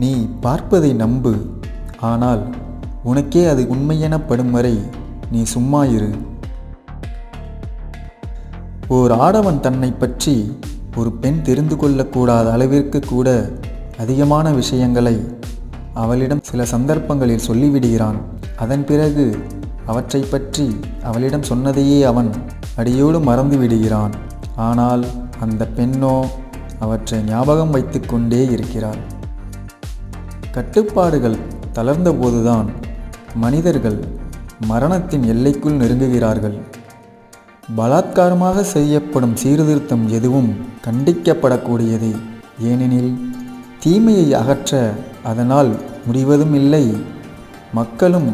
நீ பார்ப்பதை நம்பு, ஆனால் உனக்கே அது உண்மையெனப்படும் வரை நீ சும்மா இரு. ஓர் ஆடவன் தன்னை பற்றி ஒரு பெண் தெரிந்து கொள்ளக்கூடாத அளவிற்கு கூட அதிகமான விஷயங்களை அவளிடம் சில சந்தர்ப்பங்களில் சொல்லிவிடுகிறான். அதன் பிறகு அவற்றை பற்றி அவளிடம் சொன்னதையே அவன் அடியோடு மறந்து விடுகிறான். ஆனால் அந்த பெண்ணோ அவற்றை ஞாபகம் வைத்து கொண்டே இருக்கிறாள். கட்டுப்பாடுகள் தளர்ந்த போதுதான் மனிதர்கள் மரணத்தின் எல்லைக்குள் நெருங்குகிறார்கள். பலாத்காரமாக செய்யப்படும் சீர்திருத்தம் எதுவும் கண்டிக்கப்படக்கூடியதே. ஏனெனில் தீமையை அகற்ற அதனால் முடிவதும் இல்லை, மக்களும்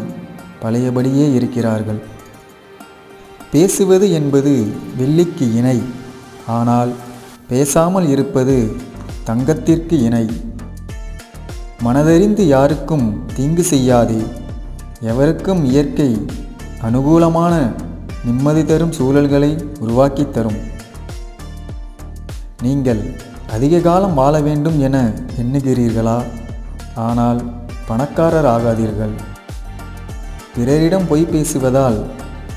பழையபடியே இருக்கிறார்கள். பேசுவது என்பது வெள்ளிக்கு இணை, ஆனால் பேசாமல் இருப்பது தங்கத்திற்கு இணை. மனதறிந்து யாருக்கும் தீங்கு செய்யாதே. எவருக்கும் இயற்கை அனுகூலமான நிம்மதி தரும் சூழல்களை உருவாக்கி தரும். நீங்கள் அதிக காலம் வாழ வேண்டும் என எண்ணுகிறீர்களா? ஆனால் பணக்காரர் ஆகாதீர்கள். பிறரிடம் பொய் பேசுவதால்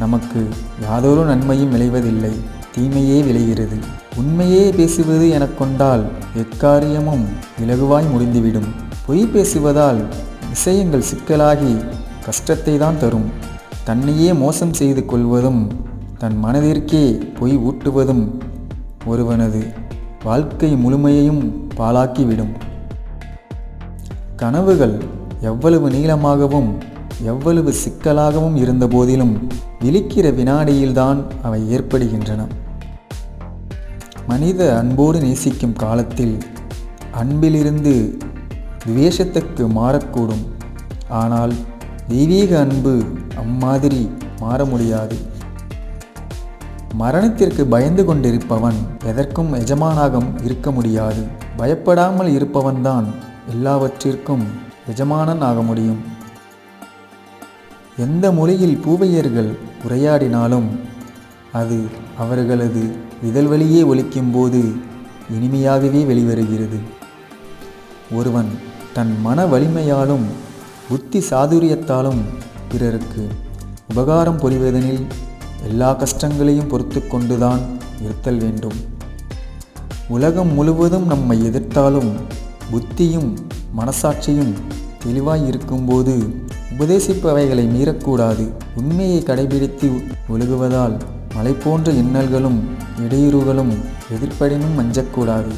நமக்கு யாதொரு நன்மையும் விளைவதில்லை, தீமையே விளைகிறது. உண்மையே பேசுவது எனக் கொண்டால் எக்காரியமும் இலகுவாய் முடிந்துவிடும். பொய் பேசுவதால் விஷயங்கள் சிக்கலாகி கஷ்டத்தை தான் தரும். தன்னையே மோசம் செய்து கொள்வதும் தன் மனதிற்கே பொய் ஊட்டுவதும் ஒருவனது வாழ்க்கை முழுமையையும் பாழாக்கிவிடும். கனவுகள் எவ்வளவு நீளமாகவும் எவ்வளவு சிக்கலாகவும் இருந்த போதிலும் விழிக்கிற வினாடியில்தான் அவை ஏற்படுகின்றன. மனித அன்போடு நேசிக்கும் காலத்தில் அன்பிலிருந்து துவேஷத்துக்கு மாறக்கூடும். ஆனால் தெய்வீக அன்பு அம்மாதிரி மாற முடியாது. மரணத்திற்கு பயந்து கொண்டிருப்பவன் எதற்கும் எஜமானாக இருக்க முடியாது. பயப்படாமல் இருப்பவன்தான் எல்லாவற்றிற்கும் எஜமானன் ஆக முடியும். எந்த மொழியில் பூவையர்கள் உரையாடினாலும் அது அவர்களது இதழ் வழியே ஒலிக்கும்போது இனிமையாகவே வெளிவருகிறது. ஒருவன் தன் மன வலிமையாலும் புத்தி சாதுரியத்தாலும் பிறருக்கு உபகாரம் புரிவதனில் எல்லா கஷ்டங்களையும் பொறுத்து கொண்டுதான் இருத்தல் வேண்டும். உலகம் முழுவதும் நம்மை எதிர்த்தாலும் புத்தியும் மனசாட்சியும் தெளிவாய் இருக்கும்போது உபதேசிப்பவைகளை மீறக்கூடாது. உண்மையை கடைபிடித்து ஒழுகுவதால் மலை போன்ற இன்னல்களும் இடையூறுகளும் எதிர்ப்படினும் அஞ்சக்கூடாது.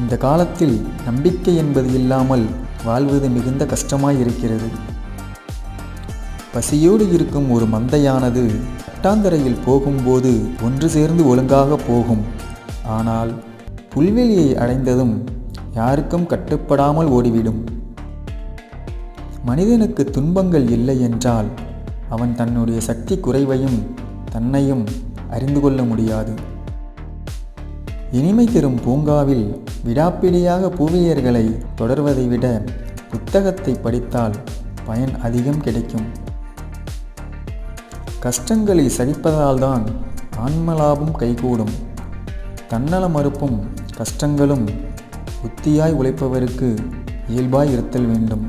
இந்த காலத்தில் நம்பிக்கை என்பது இல்லாமல் வாழ்வது மிகுந்த கஷ்டமாயிருக்கிறது. பசியோடு இருக்கும் ஒரு மந்தையானது கட்டாந்தரையில் போகும்போது ஒன்று சேர்ந்து ஒழுங்காக போகும். ஆனால் புல்வெளியை அடைந்ததும் யாருக்கும் கட்டுப்படாமல் ஓடிவிடும். மனிதனுக்கு துன்பங்கள் இல்லை என்றால் அவன் தன்னுடைய சக்தி குறைவையும் தன்னையும் அறிந்து கொள்ள முடியாது. இனிமை தரும் பூங்காவில் விடாப்பிடியாக பூவையர்களை தொடர்வதை விட புத்தகத்தை படித்தால் பயன் அதிகம் கிடைக்கும். கஷ்டங்களை சகிப்பதால்தான் ஆன்மலாபம் கைகூடும். தன்னல மறுப்பும் கஷ்டங்களும் புத்தியாய் உழைப்பவருக்கு இயல்பாய் இருத்தல் வேண்டும்.